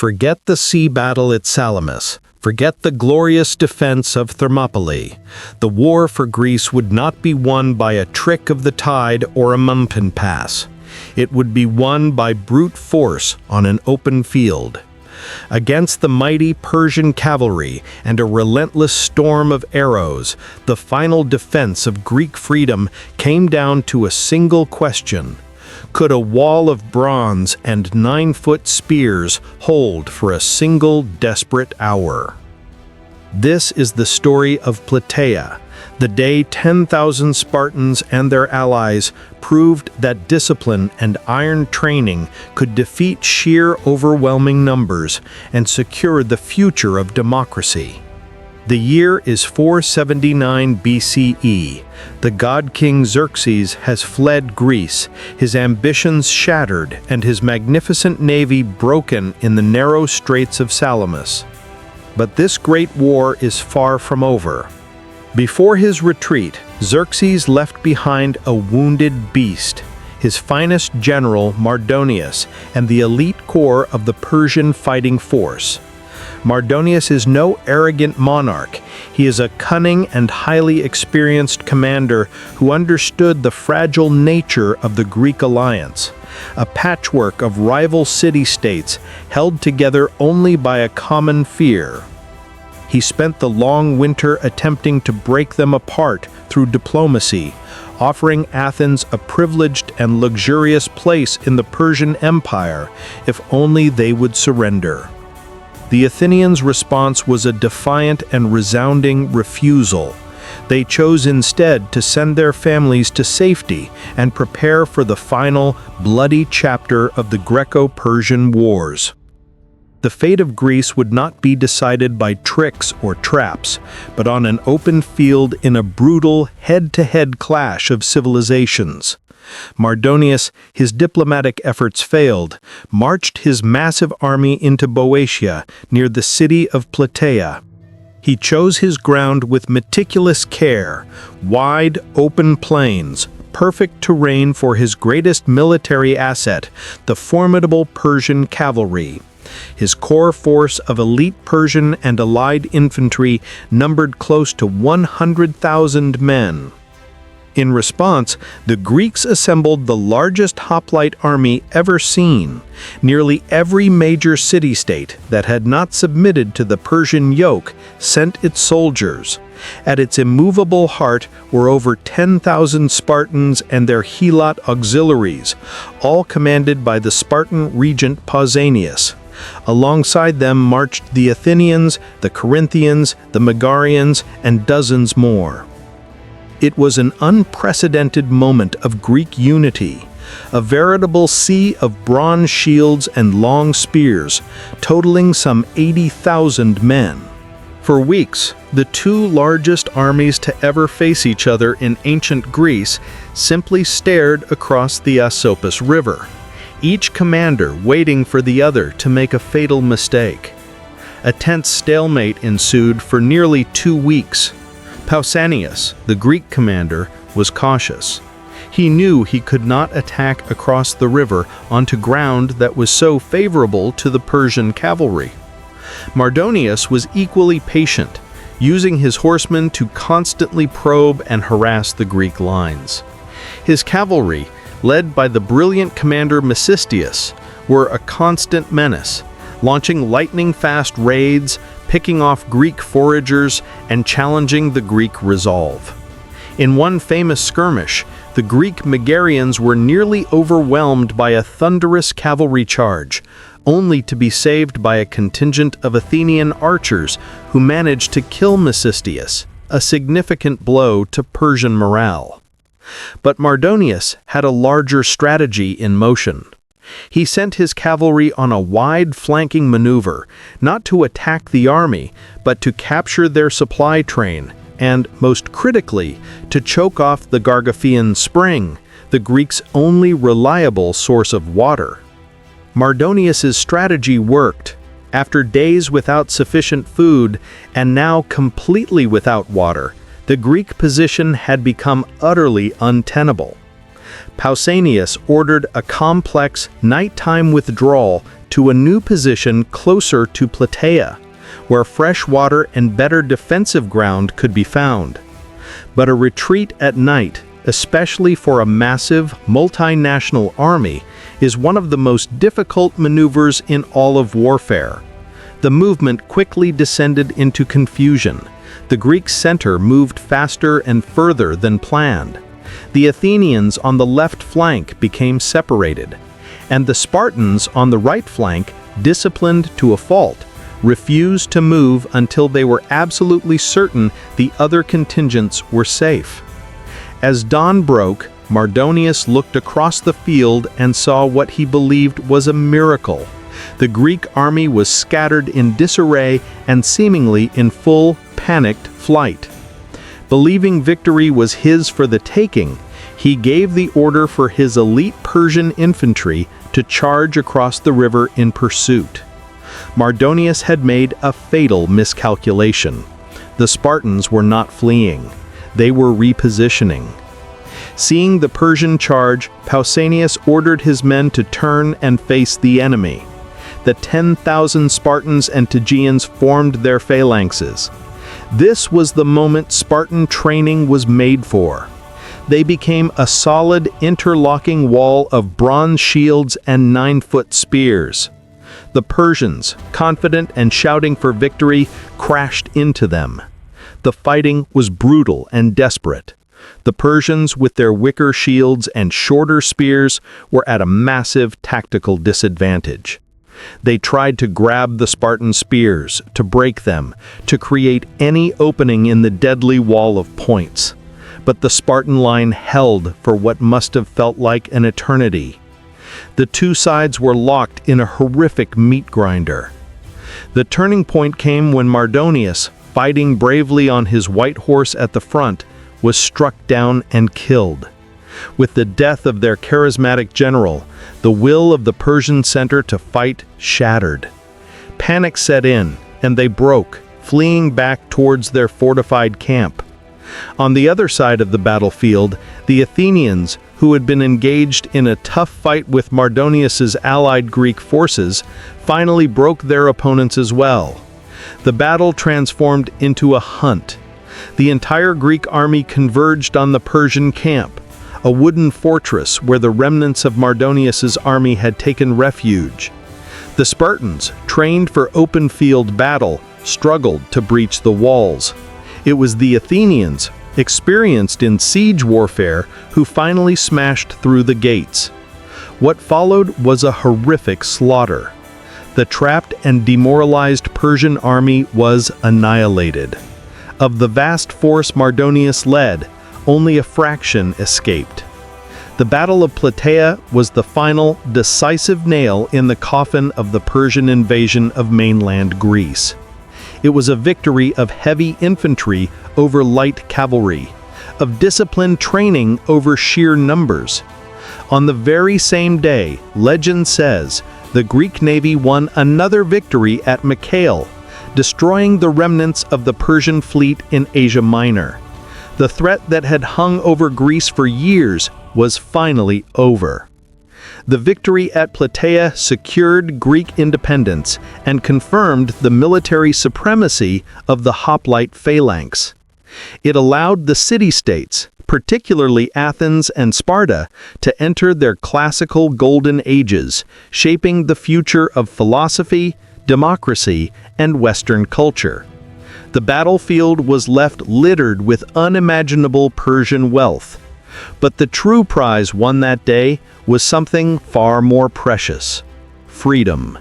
Forget the sea battle at Salamis. Forget the glorious defense of Thermopylae. The war for Greece would not be won by a trick of the tide or a mumpen pass. It would be won by brute force on an open field. Against the mighty Persian cavalry and a relentless storm of arrows, the final defense of Greek freedom came down to a single question. Could a wall of bronze and 9-foot spears hold for a single desperate hour? This is the story of Plataea, the day 10,000 Spartans and their allies proved that discipline and iron training could defeat sheer overwhelming numbers and secure the future of democracy. The year is 479 BCE. The god-king Xerxes has fled Greece, his ambitions shattered and his magnificent navy broken in the narrow straits of Salamis. But this great war is far from over. Before his retreat, Xerxes left behind a wounded beast, his finest general Mardonius and the elite core of the Persian fighting force. Mardonius is no arrogant monarch. He is a cunning and highly experienced commander who understood the fragile nature of the Greek alliance, a patchwork of rival city-states held together only by a common fear. He spent the long winter attempting to break them apart through diplomacy, offering Athens a privileged and luxurious place in the Persian Empire if only they would surrender. The Athenians' response was a defiant and resounding refusal. They chose instead to send their families to safety and prepare for the final, bloody chapter of the Greco-Persian Wars. The fate of Greece would not be decided by tricks or traps, but on an open field in a brutal, head-to-head clash of civilizations. Mardonius, his diplomatic efforts failed, marched his massive army into Boeotia, near the city of Plataea. He chose his ground with meticulous care, wide, open plains, perfect terrain for his greatest military asset, the formidable Persian cavalry. His core force of elite Persian and allied infantry numbered close to 100,000 men. In response, the Greeks assembled the largest hoplite army ever seen. Nearly every major city-state that had not submitted to the Persian yoke sent its soldiers. At its immovable heart were over 10,000 Spartans and their helot auxiliaries, all commanded by the Spartan regent Pausanias. Alongside them marched the Athenians, the Corinthians, the Megarians, and dozens more. It was an unprecedented moment of Greek unity, a veritable sea of bronze shields and long spears, totaling some 80,000 men. For weeks, the two largest armies to ever face each other in ancient Greece simply stared across the Asopus River, each commander waiting for the other to make a fatal mistake. A tense stalemate ensued for nearly 2 weeks. Pausanias, the Greek commander, was cautious. He knew he could not attack across the river onto ground that was so favorable to the Persian cavalry. Mardonius was equally patient, using his horsemen to constantly probe and harass the Greek lines. His cavalry, led by the brilliant commander Mecistius, were a constant menace, launching lightning-fast raids, picking off Greek foragers, and challenging the Greek resolve. In one famous skirmish, the Greek Megarians were nearly overwhelmed by a thunderous cavalry charge, only to be saved by a contingent of Athenian archers who managed to kill Mecistius, a significant blow to Persian morale. But Mardonius had a larger strategy in motion. He sent his cavalry on a wide flanking maneuver, not to attack the army, but to capture their supply train and, most critically, to choke off the Gargantuan spring, the Greeks' only reliable source of water. Mardonius's strategy worked. After days without sufficient food, and now completely without water, the Greek position had become utterly untenable. Pausanias ordered a complex nighttime withdrawal to a new position closer to Plataea, where fresh water and better defensive ground could be found. But a retreat at night, especially for a massive, multinational army, is one of the most difficult maneuvers in all of warfare. The movement quickly descended into confusion. The Greek center moved faster and further than planned. The Athenians on the left flank became separated, and the Spartans on the right flank, disciplined to a fault, refused to move until they were absolutely certain the other contingents were safe. As dawn broke, Mardonius looked across the field and saw what he believed was a miracle. The Greek army was scattered in disarray and seemingly in full, panicked flight. Believing victory was his for the taking, he gave the order for his elite Persian infantry to charge across the river in pursuit. Mardonius had made a fatal miscalculation. The Spartans were not fleeing. They were repositioning. Seeing the Persian charge, Pausanias ordered his men to turn and face the enemy. The 10,000 Spartans and Tegeans formed their phalanxes. This was the moment Spartan training was made for. They became a solid, interlocking wall of bronze shields and 9-foot spears. The Persians, confident and shouting for victory, crashed into them. The fighting was brutal and desperate. The Persians, with their wicker shields and shorter spears, were at a massive tactical disadvantage. They tried to grab the Spartan spears, to break them, to create any opening in the deadly wall of points. But the Spartan line held for what must have felt like an eternity. The two sides were locked in a horrific meat grinder. The turning point came when Mardonius, fighting bravely on his white horse at the front, was struck down and killed. With the death of their charismatic general, the will of the Persian center to fight shattered. Panic set in, and they broke, fleeing back towards their fortified camp. On the other side of the battlefield, the Athenians, who had been engaged in a tough fight with Mardonius's allied Greek forces, finally broke their opponents as well. The battle transformed into a hunt. The entire Greek army converged on the Persian camp, a wooden fortress where the remnants of Mardonius's army had taken refuge. The Spartans, trained for open field battle, struggled to breach the walls. It was the Athenians, experienced in siege warfare, who finally smashed through the gates. What followed was a horrific slaughter. The trapped and demoralized Persian army was annihilated. Of the vast force Mardonius led, only a fraction escaped. The Battle of Plataea was the final, decisive nail in the coffin of the Persian invasion of mainland Greece. It was a victory of heavy infantry over light cavalry, of disciplined training over sheer numbers. On the very same day, legend says, the Greek navy won another victory at Mycale, destroying the remnants of the Persian fleet in Asia Minor. The threat that had hung over Greece for years was finally over. The victory at Plataea secured Greek independence and confirmed the military supremacy of the hoplite phalanx. It allowed the city-states, particularly Athens and Sparta, to enter their classical golden ages, shaping the future of philosophy, democracy, and Western culture. The battlefield was left littered with unimaginable Persian wealth. But the true prize won that day was something far more precious: freedom.